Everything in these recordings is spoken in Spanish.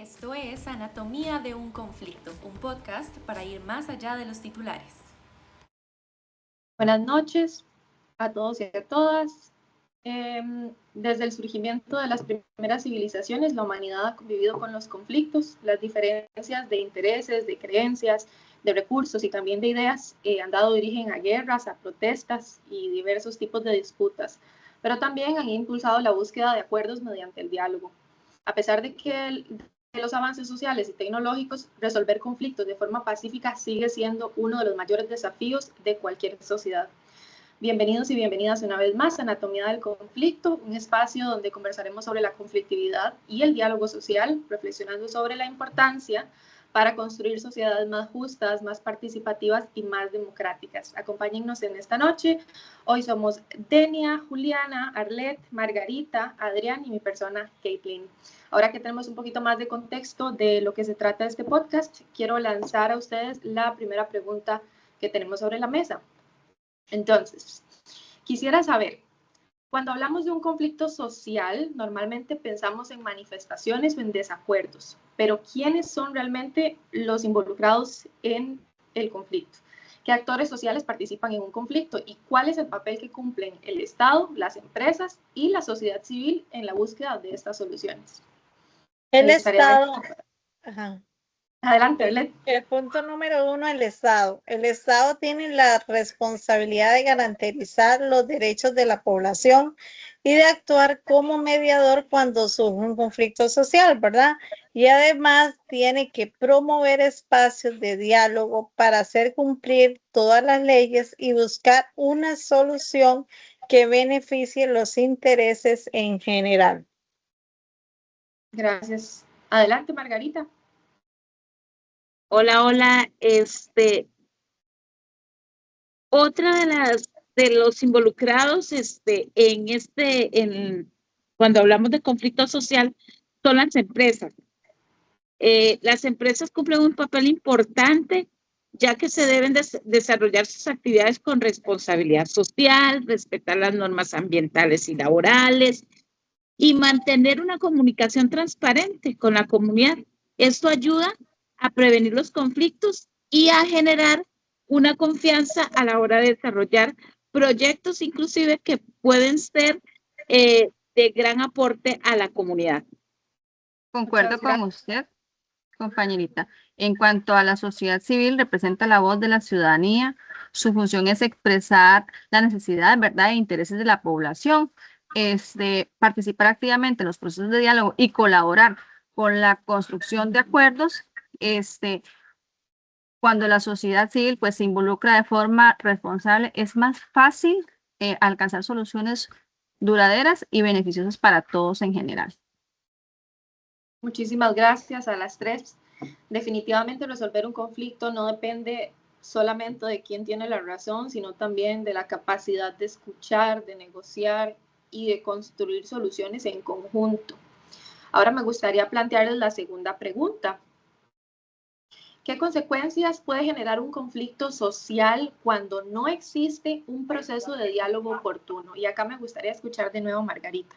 Esto es Anatomía de un conflicto, un podcast para ir más allá de los titulares. Buenas noches a todos y a todas. Desde el surgimiento de las primeras civilizaciones, la humanidad ha convivido con los conflictos, las diferencias de intereses, de creencias, de recursos y también de ideas han dado origen a guerras, a protestas y diversos tipos de disputas, pero también han impulsado la búsqueda de acuerdos mediante el diálogo. A pesar de que los avances sociales y tecnológicos, resolver conflictos de forma pacífica sigue siendo uno de los mayores desafíos de cualquier sociedad. Bienvenidos y bienvenidas una vez más a Anatomía del Conflicto, un espacio donde conversaremos sobre la conflictividad y el diálogo social, reflexionando sobre la importancia para construir sociedades más justas, más participativas y más democráticas. Acompáñennos en esta noche. Hoy somos Denia, Juliana, Arlette, Margarita, Adrián y mi persona, Caitlin. Ahora que tenemos un poquito más de contexto de lo que se trata de este podcast, quiero lanzar a ustedes la primera pregunta que tenemos sobre la mesa. Entonces, quisiera saber, cuando hablamos de un conflicto social, normalmente pensamos en manifestaciones o en desacuerdos, pero ¿quiénes son realmente los involucrados en el conflicto? ¿Qué actores sociales participan en un conflicto y cuál es el papel que cumplen el Estado, las empresas y la sociedad civil en la búsqueda de estas soluciones? El Estado. Adelante, Arlette. El punto número 1, el Estado. El Estado tiene la responsabilidad de garantizar los derechos de la población y de actuar como mediador cuando surge un conflicto social, ¿verdad? Y además tiene que promover espacios de diálogo para hacer cumplir todas las leyes y buscar una solución que beneficie los intereses en general. Gracias. Adelante, Margarita. Hola. Otra de los involucrados cuando hablamos de conflicto social son las empresas. Las empresas cumplen un papel importante ya que se deben desarrollar sus actividades con responsabilidad social, respetar las normas ambientales y laborales y mantener una comunicación transparente con la comunidad. Esto ayuda a prevenir los conflictos y a generar una confianza a la hora de desarrollar proyectos inclusive que pueden ser de gran aporte a la comunidad. Concuerdo con usted, compañerita. En cuanto a la sociedad civil, representa la voz de la ciudadanía. Su función es expresar la necesidad, ¿verdad?, e intereses de la población, participar activamente en los procesos de diálogo y colaborar con la construcción de acuerdos. Cuando la sociedad civil pues se involucra de forma responsable, es más fácil alcanzar soluciones duraderas y beneficiosas para todos en general. Muchísimas gracias a las tres. Definitivamente resolver un conflicto no depende solamente de quién tiene la razón, sino también de la capacidad de escuchar, de negociar y de construir soluciones en conjunto. Ahora me gustaría plantearles la segunda pregunta. ¿Qué consecuencias puede generar un conflicto social cuando no existe un proceso de diálogo oportuno? Y acá me gustaría escuchar de nuevo a Margarita.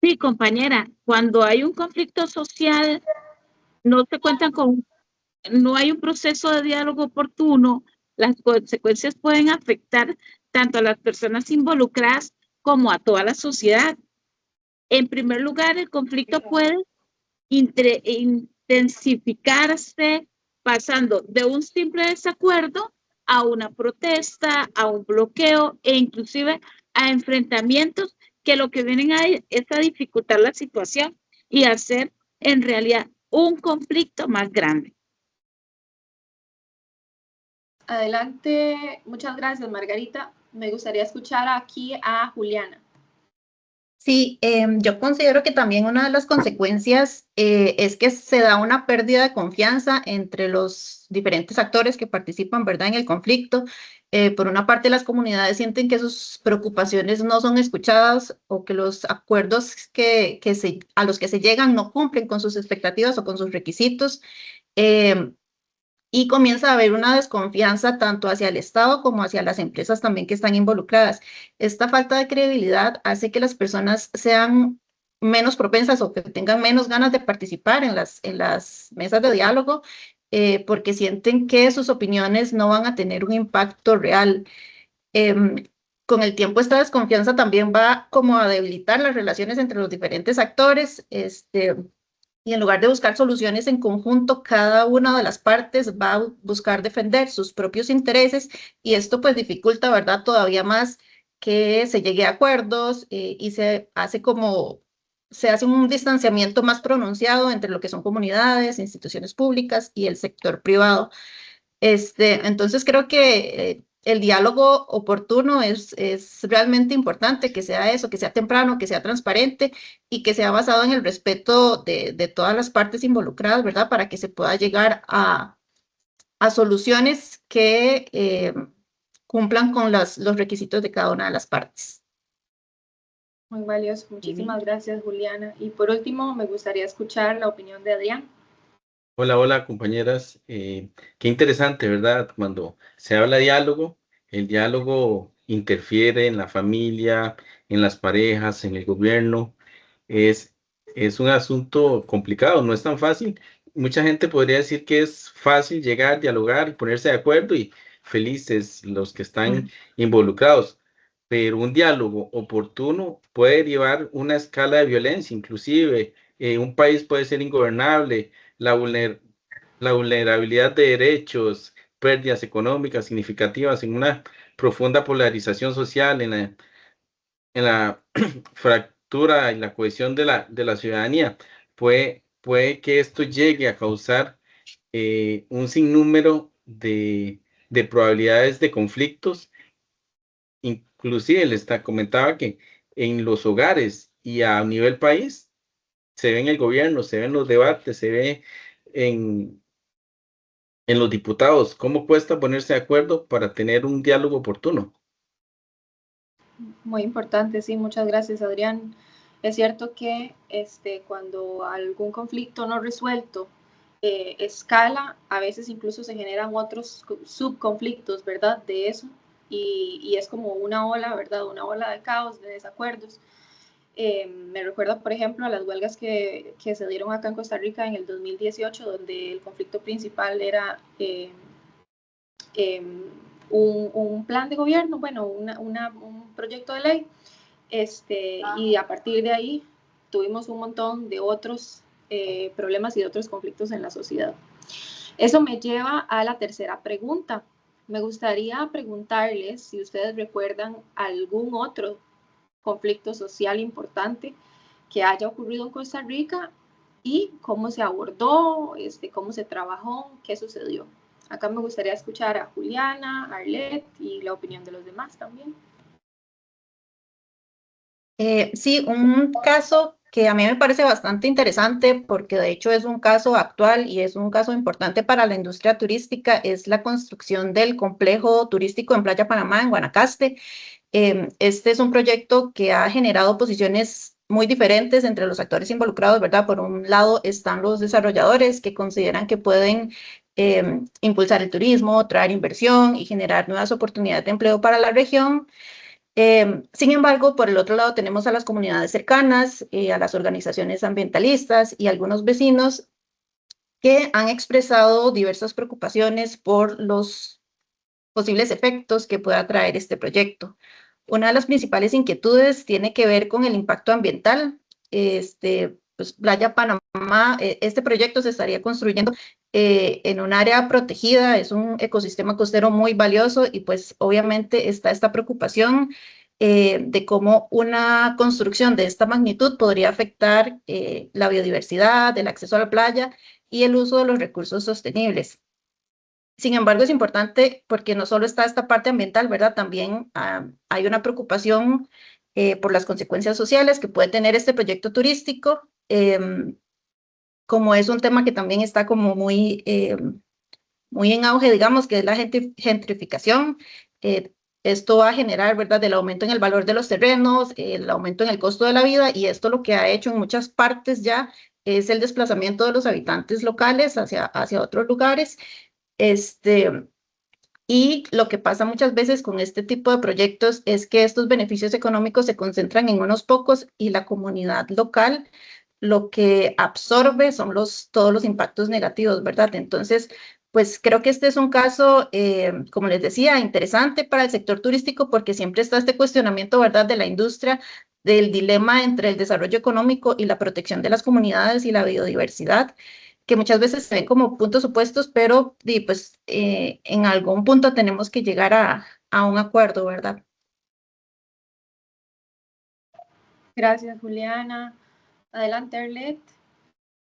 Sí, compañera, cuando hay un conflicto social, no hay un proceso de diálogo oportuno, las consecuencias pueden afectar tanto a las personas involucradas como a toda la sociedad. En primer lugar, el conflicto puede intensificarse pasando de un simple desacuerdo a una protesta, a un bloqueo e inclusive a enfrentamientos que lo que vienen es a dificultar la situación y hacer en realidad un conflicto más grande. Adelante, muchas gracias, Margarita. Me gustaría escuchar aquí a Juliana. Sí, yo considero que también una de las consecuencias es que se da una pérdida de confianza entre los diferentes actores que participan, ¿verdad?, en el conflicto. Por una parte, las comunidades sienten que sus preocupaciones no son escuchadas o que los acuerdos a los que se llegan no cumplen con sus expectativas o con sus requisitos. Y comienza a haber una desconfianza tanto hacia el Estado como hacia las empresas también que están involucradas. Esta falta de credibilidad hace que las personas sean menos propensas o que tengan menos ganas de participar en las mesas de diálogo, porque sienten que sus opiniones no van a tener un impacto real. Con el tiempo esta desconfianza también va como a debilitar las relaciones entre los diferentes actores, y en lugar de buscar soluciones en conjunto, cada una de las partes va a buscar defender sus propios intereses y esto pues dificulta, ¿verdad?, todavía más que se llegue a acuerdos, y se hace un distanciamiento más pronunciado entre lo que son comunidades, instituciones públicas y el sector privado. Entonces creo que el diálogo oportuno es realmente importante, que sea eso, que sea temprano, que sea transparente y que sea basado en el respeto de todas las partes involucradas, ¿verdad? Para que se pueda llegar a soluciones que cumplan con los requisitos de cada una de las partes. Muy valioso. Muchísimas gracias, Juliana. Y por último, me gustaría escuchar la opinión de Adrián. Hola, hola, compañeras. Qué interesante, ¿verdad? Cuando se habla de diálogo, el diálogo interfiere en la familia, en las parejas, en el gobierno. Es un asunto complicado, no es tan fácil. Mucha gente podría decir que es fácil llegar, dialogar y ponerse de acuerdo y felices los que están involucrados. Pero un diálogo oportuno puede llevar una escala de violencia, inclusive un país puede ser ingobernable, la vulnerabilidad de derechos, pérdidas económicas significativas, en una profunda polarización social, en la fractura y la cohesión de la ciudadanía. Puede que esto llegue a causar un sinnúmero de probabilidades de conflictos. Inclusive les comentaba que en los hogares y a nivel país se ve en el gobierno, se ve en los debates, se ve en los diputados, cómo cuesta ponerse de acuerdo para tener un diálogo oportuno. Muy importante, sí, muchas gracias, Adrián. Es cierto que cuando algún conflicto no resuelto escala, a veces incluso se generan otros subconflictos, ¿verdad? De eso, y es como una ola, ¿verdad? Una ola de caos, de desacuerdos. Me recuerda, por ejemplo, a las huelgas que se dieron acá en Costa Rica en el 2018, donde el conflicto principal era un plan de gobierno, bueno, un proyecto de ley, y a partir de ahí tuvimos un montón de otros problemas y de otros conflictos en la sociedad. Eso me lleva a la tercera pregunta. Me gustaría preguntarles si ustedes recuerdan algún otro conflicto social importante que haya ocurrido en Costa Rica y cómo se abordó, cómo se trabajó, qué sucedió. Acá me gustaría escuchar a Juliana, a Arlette y la opinión de los demás también. Sí, un caso que a mí me parece bastante interesante porque de hecho es un caso actual y es un caso importante para la industria turística, es la construcción del complejo turístico en Playa Panamá, en Guanacaste. Este es un proyecto que ha generado posiciones muy diferentes entre los actores involucrados, ¿verdad? Por un lado están los desarrolladores que consideran que pueden impulsar el turismo, traer inversión y generar nuevas oportunidades de empleo para la región. Sin embargo, por el otro lado tenemos a las comunidades cercanas, a las organizaciones ambientalistas y algunos vecinos que han expresado diversas preocupaciones por los posibles efectos que pueda traer este proyecto. Una de las principales inquietudes tiene que ver con el impacto ambiental. Pues Playa Panamá, este proyecto se estaría construyendo en un área protegida, es un ecosistema costero muy valioso y pues obviamente está esta preocupación de cómo una construcción de esta magnitud podría afectar la biodiversidad, el acceso a la playa y el uso de los recursos sostenibles. Sin embargo, es importante porque no solo está esta parte ambiental, ¿verdad? También hay una preocupación por las consecuencias sociales que puede tener este proyecto turístico, como es un tema que también está como muy en auge, digamos, que es la gentrificación. Esto va a generar, ¿verdad?, el aumento en el valor de los terrenos, el aumento en el costo de la vida, y esto lo que ha hecho en muchas partes ya es el desplazamiento de los habitantes locales hacia otros lugares. Y lo que pasa muchas veces con este tipo de proyectos es que estos beneficios económicos se concentran en unos pocos y la comunidad local lo que absorbe son todos los impactos negativos, ¿verdad? Entonces, pues creo que este es un caso, como les decía, interesante para el sector turístico porque siempre está este cuestionamiento, ¿verdad?, de la industria, del dilema entre el desarrollo económico y la protección de las comunidades y la biodiversidad, que muchas veces se ven como puntos opuestos, pero pues en algún punto tenemos que llegar a un acuerdo, ¿verdad? Gracias, Juliana. Adelante, Arlet.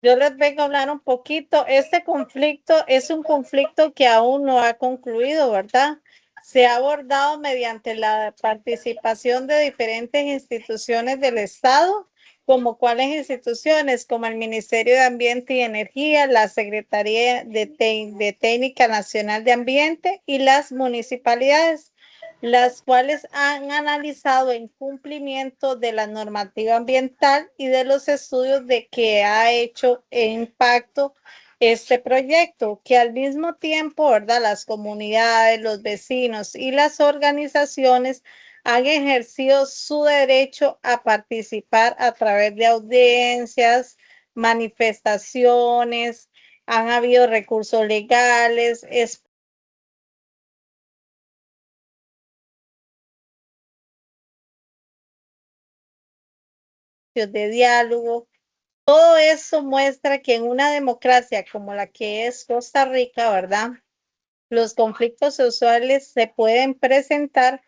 Yo les vengo a hablar un poquito. Este conflicto es un conflicto que aún no ha concluido, ¿verdad? Se ha abordado mediante la participación de diferentes instituciones del Estado, como cuáles instituciones, como el Ministerio de Ambiente y Energía, la Secretaría de Técnica Nacional de Ambiente y las municipalidades, las cuales han analizado el cumplimiento de la normativa ambiental y de los estudios de que ha hecho impacto este proyecto, que al mismo tiempo, ¿verdad?, las comunidades, los vecinos y las organizaciones han ejercido su derecho a participar a través de audiencias, manifestaciones, han habido recursos legales, de diálogo. Todo eso muestra que en una democracia como la que es Costa Rica, ¿verdad?, los conflictos sociales se pueden presentar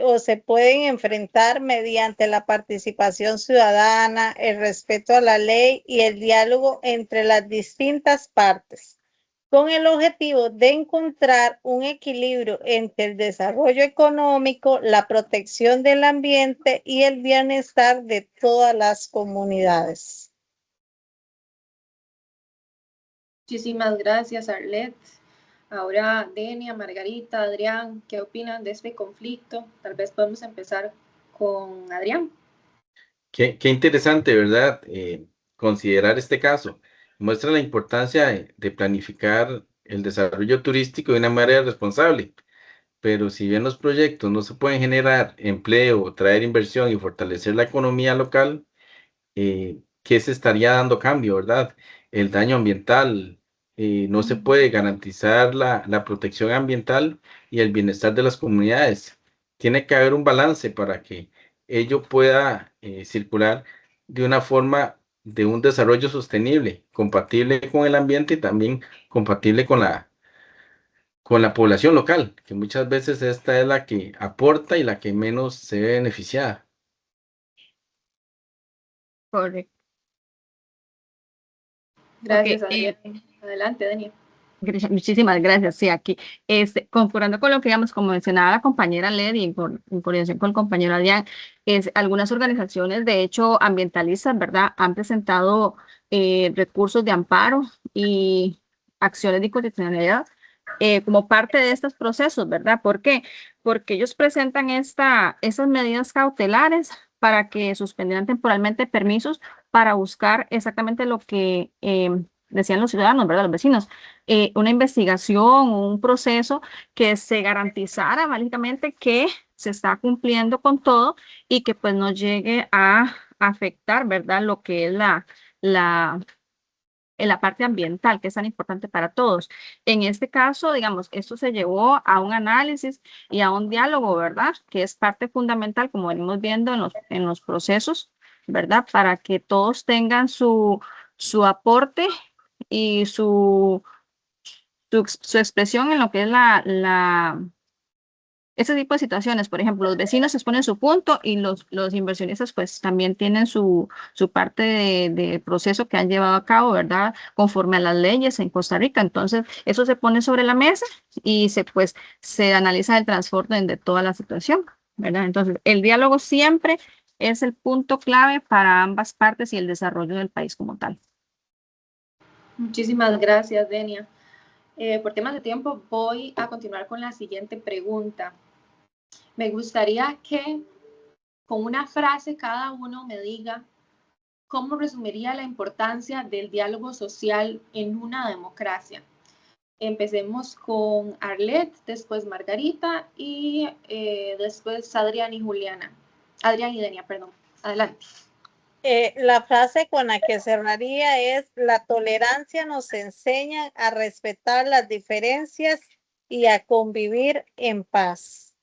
o se pueden enfrentar mediante la participación ciudadana, el respeto a la ley y el diálogo entre las distintas partes, con el objetivo de encontrar un equilibrio entre el desarrollo económico, la protección del ambiente y el bienestar de todas las comunidades. Muchísimas gracias, Arlet. Ahora, Denia, Margarita, Adrián, ¿qué opinan de este conflicto? Tal vez podemos empezar con Adrián. Qué interesante, ¿verdad? Considerar este caso. Muestra la importancia de planificar el desarrollo turístico de una manera responsable. Pero si bien los proyectos no se pueden generar empleo, traer inversión y fortalecer la economía local, ¿qué se estaría dando a cambio, verdad? El daño ambiental, no se puede garantizar la protección ambiental y el bienestar de las comunidades. Tiene que haber un balance para que ello pueda circular de una forma de un desarrollo sostenible, compatible con el ambiente y también compatible con la población local, que muchas veces esta es la que aporta y la que menos se ve beneficiada. Correcto. Gracias, Ok, Adrián. Adelante, Denia. Muchísimas gracias. Sí, aquí, concurrendo con lo que digamos, como mencionaba la compañera Led y en coordinación con el compañero Adrián, algunas organizaciones, de hecho, ambientalistas, ¿verdad?, han presentado recursos de amparo y acciones de inconstitucionalidad como parte de estos procesos, ¿verdad? ¿Por qué? Porque ellos presentan esas medidas cautelares para que suspendieran temporalmente permisos para buscar exactamente lo que decían los ciudadanos, ¿verdad?, los vecinos, una investigación, un proceso que se garantizara básicamente que se está cumpliendo con todo y que pues no llegue a afectar, ¿verdad?, lo que es en la parte ambiental, que es tan importante para todos. En este caso, digamos, esto se llevó a un análisis y a un diálogo, ¿verdad?, que es parte fundamental, como venimos viendo en los procesos, ¿verdad?, para que todos tengan su aporte y su expresión en lo que es ese tipo de situaciones. Por ejemplo, los vecinos exponen su punto y los inversionistas pues también tienen su parte de proceso que han llevado a cabo, ¿verdad?, conforme a las leyes en Costa Rica. Entonces, eso se pone sobre la mesa y se analiza el trasfondo de toda la situación, ¿verdad? Entonces, el diálogo siempre es el punto clave para ambas partes y el desarrollo del país como tal. Muchísimas gracias, Denia. Por temas de tiempo, voy a continuar con la siguiente pregunta. Me gustaría que con una frase cada uno me diga cómo resumiría la importancia del diálogo social en una democracia. Empecemos con Arlette, después Margarita y después Adrián y Juliana. Adrián y Denia, perdón. Adelante. La frase con la que cerraría es: la tolerancia nos enseña a respetar las diferencias y a convivir en paz.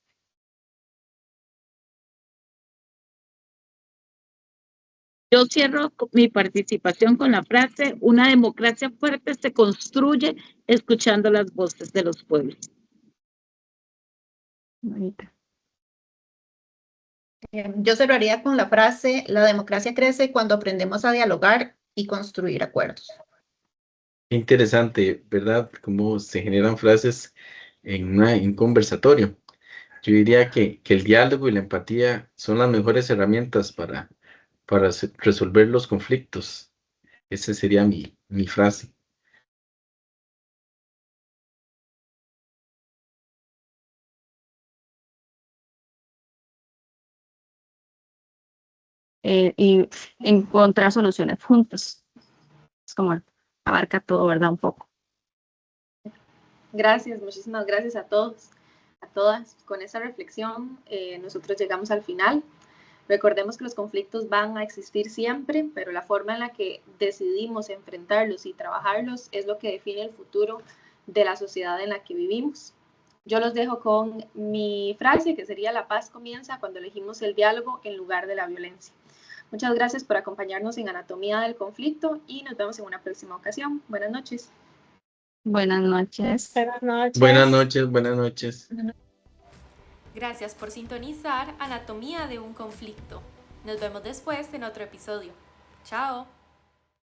Yo cierro mi participación con la frase: una democracia fuerte se construye escuchando las voces de los pueblos. Bonita. Yo cerraría con la frase: la democracia crece cuando aprendemos a dialogar y construir acuerdos. Interesante, ¿verdad? Cómo se generan frases en un conversatorio. Yo diría que el diálogo y la empatía son las mejores herramientas para resolver los conflictos. Esa sería mi frase. Y encontrar soluciones juntos. Es como abarca todo, ¿verdad? Un poco. Gracias, muchísimas gracias a todos, a todas. Con esa reflexión nosotros llegamos al final. Recordemos que los conflictos van a existir siempre, pero la forma en la que decidimos enfrentarlos y trabajarlos es lo que define el futuro de la sociedad en la que vivimos. Yo los dejo con mi frase, que sería: la paz comienza cuando elegimos el diálogo en lugar de la violencia. Muchas gracias por acompañarnos en Anatomía del Conflicto y nos vemos en una próxima ocasión. Buenas noches. Buenas noches. Buenas noches. Buenas noches, buenas noches. Gracias por sintonizar Anatomía de un Conflicto. Nos vemos después en otro episodio. Chao.